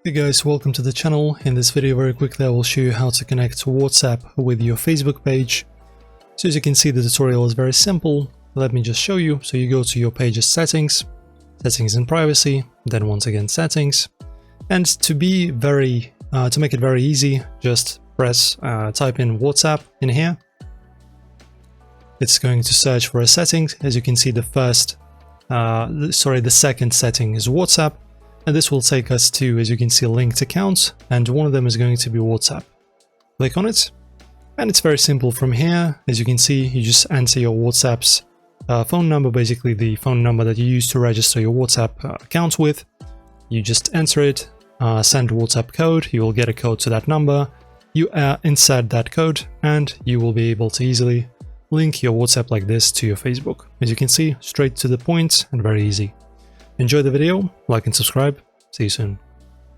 Hey guys, welcome to the channel. In this video very quickly I will show you how to connect WhatsApp with your Facebook page. So as you can see, the tutorial is very simple. Let me just show you. So you go to your page's settings, settings and privacy, then once again settings. And to make it very easy, just type in WhatsApp in here. It's going to search for a setting. As you can see, the second setting is WhatsApp. And this will take us to, as you can see, linked accounts, and one of them is going to be WhatsApp. Click on it, and it's very simple from here. As you can see, you just enter your WhatsApp's phone number, basically the phone number that you use to register your WhatsApp account with. You just enter it, send WhatsApp code, you will get a code to that number, you insert that code, and you will be able to easily link your WhatsApp like this to your Facebook. As you can see, straight to the point and very easy. Enjoy the video, like and subscribe. See you soon.